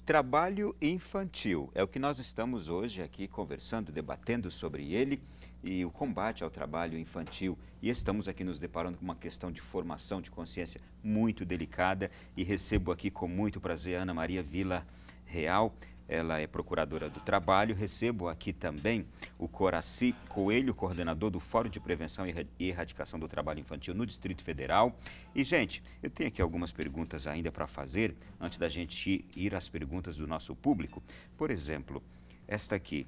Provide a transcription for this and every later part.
Trabalho infantil é o que nós estamos hoje aqui conversando, debatendo sobre ele e o combate ao trabalho infantil. E estamos aqui nos deparando com uma questão de formação de consciência muito delicada e recebo aqui com muito prazer a Ana Maria Vila Real. Ela é procuradora do trabalho. Recebo aqui também o Coraci Coelho, coordenador do Fórum de Prevenção e Erradicação do Trabalho Infantil no Distrito Federal. E, gente, eu tenho aqui algumas perguntas ainda para fazer, antes da gente ir às perguntas do nosso público. Por exemplo, esta aqui.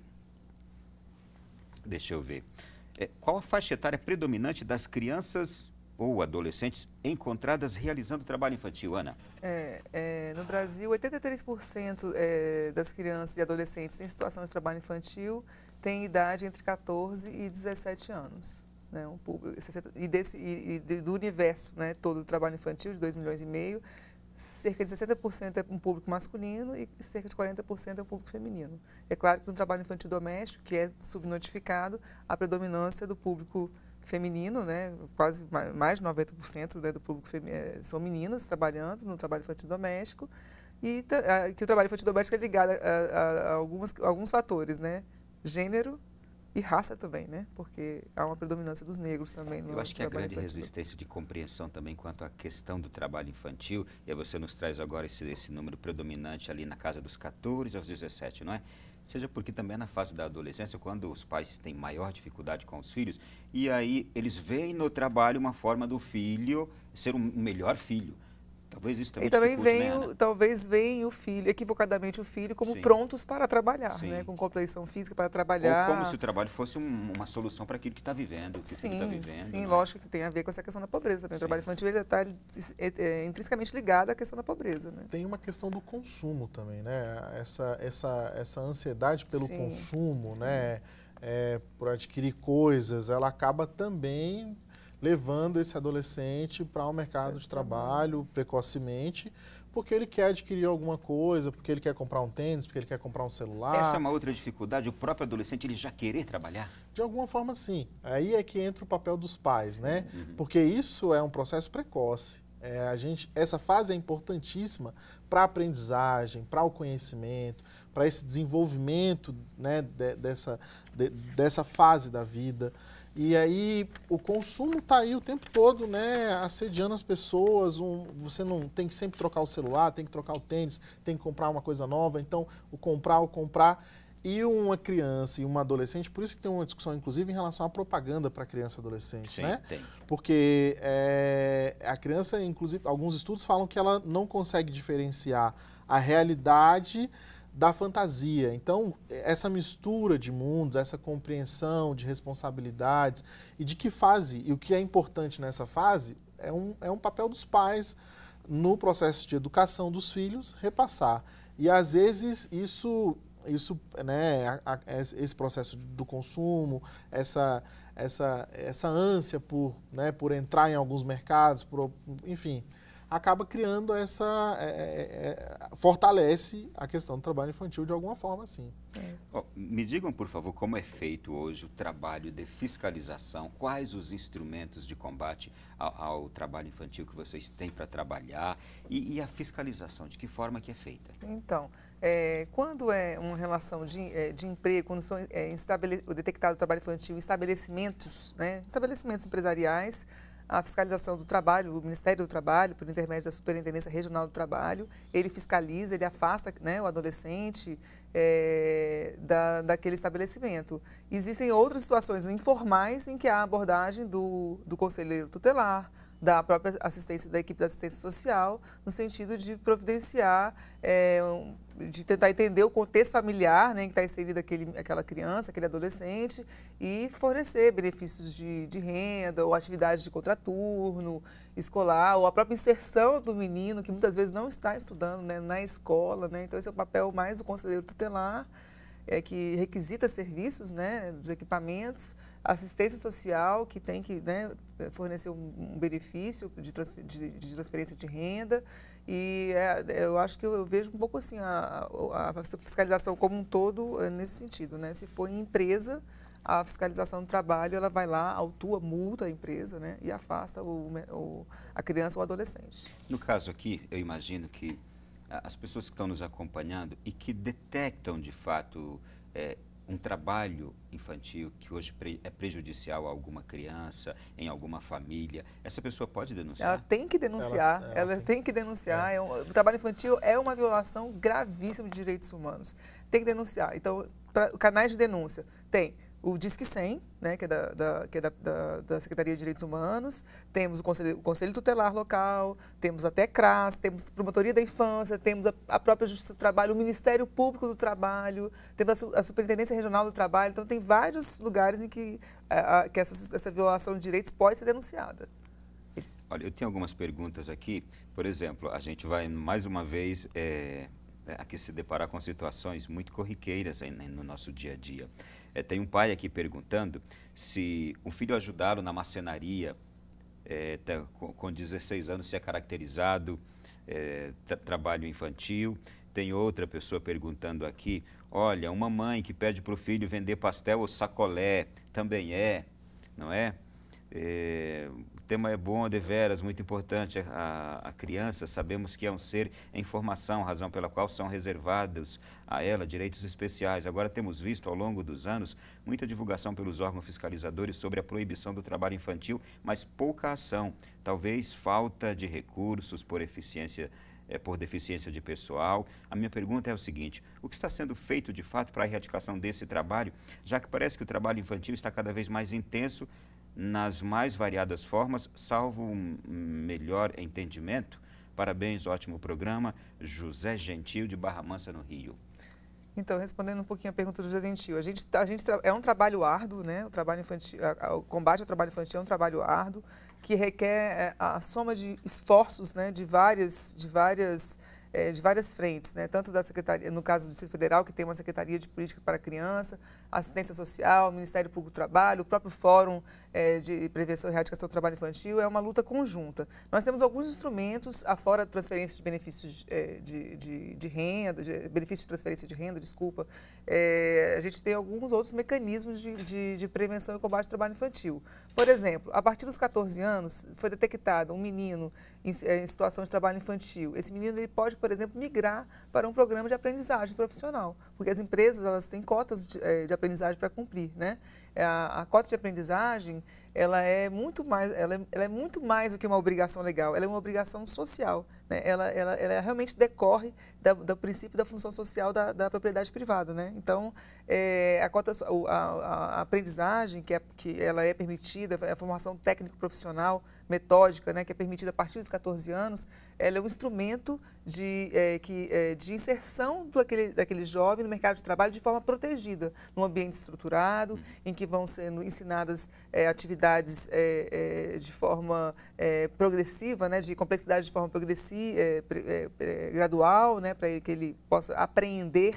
Deixa eu ver. Qual a faixa etária predominante das crianças ou adolescentes encontradas realizando trabalho infantil, Ana? No Brasil, 83% das crianças e adolescentes em situação de trabalho infantil têm idade entre 14 e 17 anos. Né, do universo, né, todo do trabalho infantil, de 2,5 milhões, cerca de 60% é um público masculino e cerca de 40% é um público feminino. É claro que no trabalho infantil doméstico, que é subnotificado, a predominância do público feminino, né, quase mais de 90%, né, do público são meninas trabalhando no trabalho infantil doméstico, e que o trabalho infantil doméstico é ligado a alguns fatores, né, gênero e raça também, né, porque há uma predominância dos negros também no trabalho infantil. Eu acho que a grande resistência de compreensão também quanto à questão do trabalho infantil, e aí você nos traz agora esse número predominante ali na casa dos 14 aos 17, não é? Seja porque também é na fase da adolescência, quando os pais têm maior dificuldade com os filhos, e aí eles veem no trabalho uma forma do filho ser um melhor filho. Talvez isso também talvez venha o filho, equivocadamente o filho, como Sim. prontos para trabalhar, Sim. né, com compreensão física para trabalhar. Ou como se o trabalho fosse uma solução para aquilo que está vivendo, que o filho está vivendo. Sim, né? Lógico que tem a ver com essa questão da pobreza também. O trabalho infantil está intrinsecamente ligado à questão da pobreza. Né? Tem uma questão do consumo também, né? Essa ansiedade pelo consumo, né? Por adquirir coisas, ela acaba também levando esse adolescente para o mercado de trabalho precocemente, porque ele quer adquirir alguma coisa, porque ele quer comprar um tênis, porque ele quer comprar um celular. Essa é uma outra dificuldade, o próprio adolescente ele já querer trabalhar? De alguma forma, sim. Aí é que entra o papel dos pais, né? Porque isso é um processo precoce. Essa fase é importantíssima para a aprendizagem, para o conhecimento, para esse desenvolvimento, né, dessa fase da vida. E aí o consumo está aí o tempo todo, né, assediando as pessoas. Você não tem que sempre trocar o celular, tem que trocar o tênis, tem que comprar uma coisa nova. Então, o comprar. E uma criança e uma adolescente, por isso que tem uma discussão, inclusive, em relação à propaganda para criança e adolescente, Sim, né? tem. Porque a criança, inclusive, alguns estudos falam que ela não consegue diferenciar a realidade da fantasia. Então, essa mistura de mundos, essa compreensão de responsabilidades e de que fase, e o que é importante nessa fase, é um papel dos pais no processo de educação dos filhos repassar. E, às vezes, isso né, esse processo do consumo, essa ânsia por entrar em alguns mercados, enfim, acaba criando fortalece a questão do trabalho infantil de alguma forma, sim. Me digam, por favor, como é feito hoje o trabalho de fiscalização, quais os instrumentos de combate ao trabalho infantil que vocês têm para trabalhar e a fiscalização, de que forma que é feita? Então, quando é uma relação de emprego, quando são detectado o trabalho infantil em estabelecimentos, né, estabelecimentos empresariais, a fiscalização do trabalho, o Ministério do Trabalho, por intermédio da Superintendência Regional do Trabalho, ele fiscaliza, ele afasta, né, o adolescente daquele estabelecimento. Existem outras situações informais em que há a abordagem do conselheiro tutelar, da própria assistência, da equipe da assistência social, no sentido de providenciar, de tentar entender o contexto familiar, né, em que está inserida aquela criança, aquele adolescente, e fornecer benefícios de renda, ou atividades de contraturno escolar, ou a própria inserção do menino, que muitas vezes não está estudando, né, na escola. Né? Então, esse é o papel mais do conselheiro tutelar, que requisita serviços, né, dos equipamentos, assistência social, que tem que, né, fornecer um benefício de transferência de renda. E eu acho que eu vejo um pouco assim a fiscalização como um todo nesse sentido. Né? Se for em empresa, a fiscalização do trabalho, ela vai lá, autua, multa a empresa, né, e afasta a criança ou o adolescente. No caso aqui, eu imagino que as pessoas que estão nos acompanhando e que detectam, de fato, um trabalho infantil que hoje é prejudicial a alguma criança, em alguma família, essa pessoa pode denunciar? Ela tem que denunciar, ela tem que denunciar. O trabalho infantil é uma violação gravíssima de direitos humanos. Tem que denunciar. Então, canais de denúncia tem o Disque 100, né, que é da Secretaria de Direitos Humanos, temos o Conselho Tutelar Local, temos até CRAS, temos a Promotoria da Infância, temos a própria Justiça do Trabalho, o Ministério Público do Trabalho, temos a Superintendência Regional do Trabalho. Então, tem vários lugares em que essa violação de direitos pode ser denunciada. Olha, eu tenho algumas perguntas aqui. Por exemplo, a gente vai mais uma vez aqui se deparar com situações muito corriqueiras no nosso dia a dia. Tem um pai aqui perguntando se um filho ajudá-lo na marcenaria, com 16 anos, se é caracterizado trabalho infantil. Tem outra pessoa perguntando aqui, olha, uma mãe que pede para o filho vender pastel ou sacolé, também não é? O tema é bom, deveras, muito importante. A criança, sabemos que é um ser em formação, razão pela qual são reservados a ela direitos especiais. Agora temos visto ao longo dos anos muita divulgação pelos órgãos fiscalizadores sobre a proibição do trabalho infantil, mas pouca ação. Talvez falta de recursos por deficiência de pessoal. A minha pergunta é o seguinte, o que está sendo feito de fato para a erradicação desse trabalho, já que parece que o trabalho infantil está cada vez mais intenso, nas mais variadas formas, salvo um melhor entendimento? Parabéns, ótimo programa. José Gentil, de Barra Mansa, no Rio. Então, respondendo um pouquinho a pergunta do José Gentil, é um trabalho árduo, né? O trabalho infantil, o combate ao trabalho infantil é um trabalho árduo que requer a soma de esforços, né? de várias frentes, né? Tanto da Secretaria, no caso do Distrito Federal, que tem uma Secretaria de Política para a Criança, Assistência Social, Ministério Público do Trabalho, o próprio Fórum de Prevenção e Erradicação do Trabalho Infantil, é uma luta conjunta. Nós temos alguns instrumentos, afora da transferência de benefícios de renda, benefícios de transferência de renda, desculpa, a gente tem alguns outros mecanismos de prevenção e combate ao trabalho infantil. Por exemplo, a partir dos 14 anos, foi detectado um menino em situação de trabalho infantil. Esse menino ele pode, por exemplo, migrar para um programa de aprendizagem profissional, porque as empresas elas têm cotas de aprendizagem para cumprir, né? A cota de aprendizagem ela é muito mais do que uma obrigação legal, ela é uma obrigação social, né? Ela realmente decorre do princípio da função social da propriedade privada, né? Então, a aprendizagem que ela é permitida, a formação técnico-profissional, metódica, né, que é permitida a partir dos 14 anos, ela é um instrumento de inserção daquele jovem no mercado de trabalho de forma protegida, num ambiente estruturado, em que vão sendo ensinadas atividades de forma progressiva, né, de complexidade de forma progressiva, gradual, né, para que ele possa apreender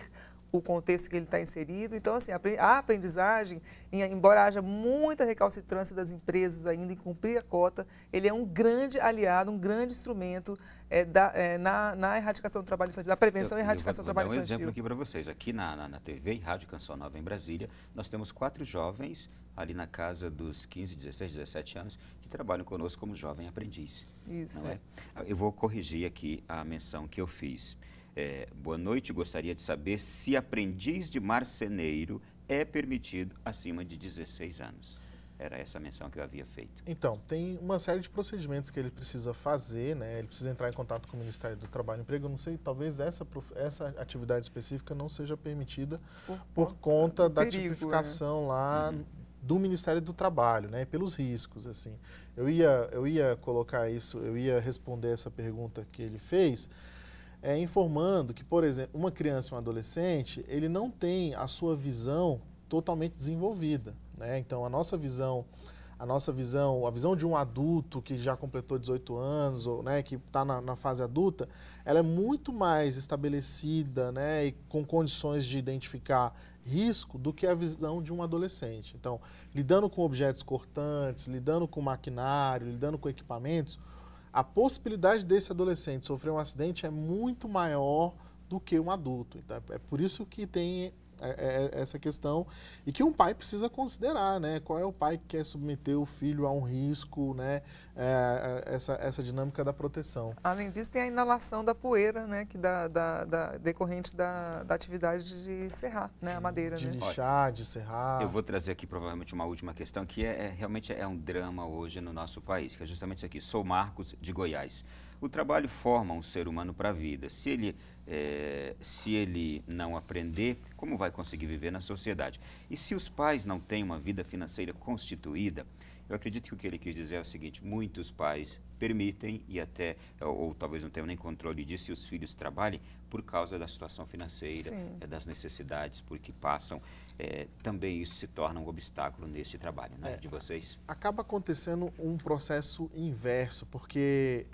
o contexto que ele está inserido. Então, assim, a aprendizagem, embora haja muita recalcitrância das empresas ainda em cumprir a cota, ele é um grande aliado, um grande instrumento na erradicação do trabalho infantil, na prevenção e erradicação do trabalho infantil. Vou dar um exemplo aqui para vocês. Aqui na TV e Rádio Canção Nova em Brasília, nós temos 4 jovens ali na casa dos 15, 16, 17 anos que trabalham conosco como jovem aprendiz. Isso. Não é? Eu vou corrigir aqui a menção que eu fiz. Boa noite, gostaria de saber se aprendiz de marceneiro é permitido acima de 16 anos. Era essa a menção que eu havia feito. Então, tem uma série de procedimentos que ele precisa fazer, né? Ele precisa entrar em contato com o Ministério do Trabalho e Emprego. Eu não sei, talvez essa atividade específica não seja permitida por conta da tipificação lá do Ministério do Trabalho, né? Pelos riscos, assim. Eu ia colocar isso, eu ia responder essa pergunta que ele fez, informando que, por exemplo, uma criança e um adolescente, ele não tem a sua visão totalmente desenvolvida, né? Então, a visão de um adulto que já completou 18 anos, ou, né, que está na fase adulta, ela é muito mais estabelecida, né, e com condições de identificar risco do que a visão de um adolescente. Então, lidando com objetos cortantes, lidando com maquinário, lidando com equipamentos, a possibilidade desse adolescente sofrer um acidente é muito maior do que um adulto. Então, é por isso que tem essa questão e que um pai precisa considerar, né? Qual é o pai que quer submeter o filho a um risco, né? Essa dinâmica da proteção. Além disso, tem a inalação da poeira, né? Que decorrente da atividade de serrar, né? A madeira, de né? lixar, de serrar. Eu vou trazer aqui provavelmente uma última questão que realmente é um drama hoje no nosso país, que é justamente isso aqui. Sou Marcos, de Goiás. O trabalho forma um ser humano para a vida. Se ele não aprender, como vai conseguir viver na sociedade? E se os pais não têm uma vida financeira constituída, eu acredito que o que ele quis dizer é o seguinte: muitos pais permitem e até, ou talvez não tenham nem controle disso, e os filhos trabalhem por causa da situação financeira, das necessidades por que passam. Também isso se torna um obstáculo neste trabalho, né, de vocês. Acaba acontecendo um processo inverso, porque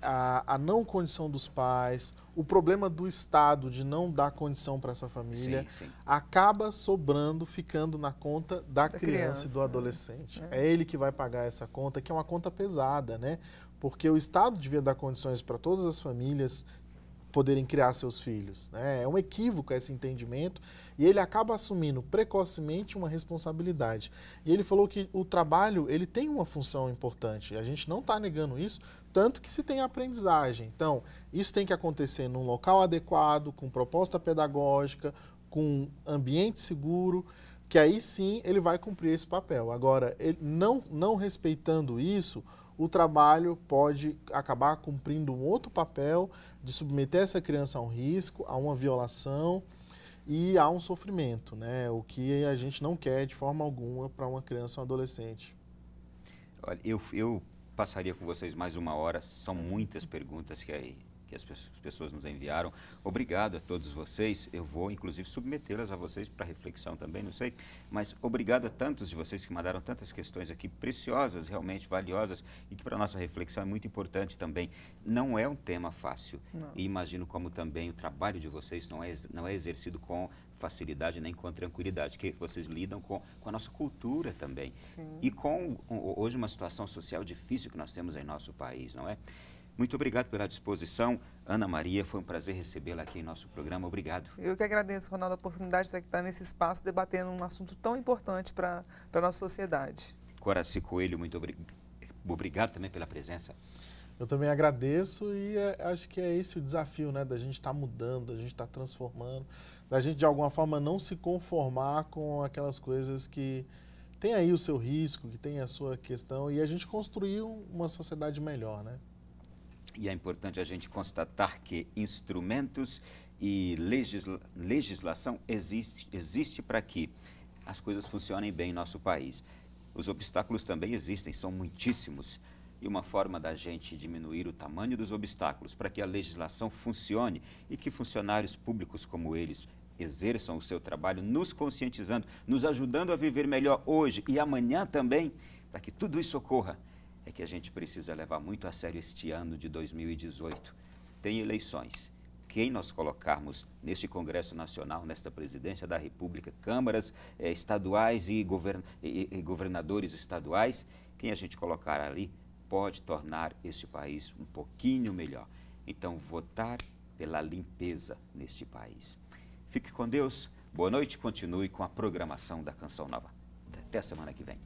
a não condição dos pais, o problema do Estado de não dar condição para essa família, acaba sobrando, ficando na conta da criança e do adolescente. É ele que vai pagar essa conta, que é uma conta pesada, né? Porque o Estado devia dar condições para todas as famílias poderem criar seus filhos, né? É um equívoco esse entendimento e ele acaba assumindo precocemente uma responsabilidade. E ele falou que o trabalho ele tem uma função importante, a gente não está negando isso, tanto que se tem aprendizagem. Então, isso tem que acontecer num local adequado, com proposta pedagógica, com ambiente seguro, que aí sim ele vai cumprir esse papel. Agora, ele não respeitando isso, o trabalho pode acabar cumprindo um outro papel de submeter essa criança a um risco, a uma violação e a um sofrimento, né? O que a gente não quer de forma alguma para uma criança ou um adolescente. Olha, eu passaria com vocês mais uma hora, são muitas perguntas que as pessoas nos enviaram. Obrigado a todos vocês, eu vou inclusive submetê-las a vocês para reflexão também, não sei, mas obrigado a tantos de vocês que mandaram tantas questões aqui preciosas, realmente valiosas e que para a nossa reflexão é muito importante também. Não é um tema fácil e imagino como também o trabalho de vocês não é exercido com facilidade nem com tranquilidade, que vocês lidam com a nossa cultura também. Sim. E com hoje uma situação social difícil que nós temos em nosso país, não é? Muito obrigado pela disposição. Ana Maria, foi um prazer recebê-la aqui em nosso programa. Obrigado. Eu que agradeço, Ronaldo, a oportunidade de estar nesse espaço debatendo um assunto tão importante para a nossa sociedade. Coraci Coelho, muito obrigado também pela presença. Eu também agradeço e acho que é esse o desafio, né, da gente estar mudando, da gente estar transformando, da gente de alguma forma não se conformar com aquelas coisas que tem aí o seu risco, que tem a sua questão e a gente construir uma sociedade melhor, né? E é importante a gente constatar que instrumentos e legislação existe para que as coisas funcionem bem em nosso país. Os obstáculos também existem, são muitíssimos. E uma forma da gente diminuir o tamanho dos obstáculos para que a legislação funcione e que funcionários públicos como eles exerçam o seu trabalho, nos conscientizando, nos ajudando a viver melhor hoje e amanhã também, para que tudo isso ocorra, é que a gente precisa levar muito a sério este ano de 2018. Tem eleições. Quem nós colocarmos neste Congresso Nacional, nesta Presidência da República, câmaras estaduais e governadores estaduais, quem a gente colocar ali pode tornar este país um pouquinho melhor. Então, votar pela limpeza neste país. Fique com Deus. Boa noite. Continue com a programação da Canção Nova. Até a semana que vem.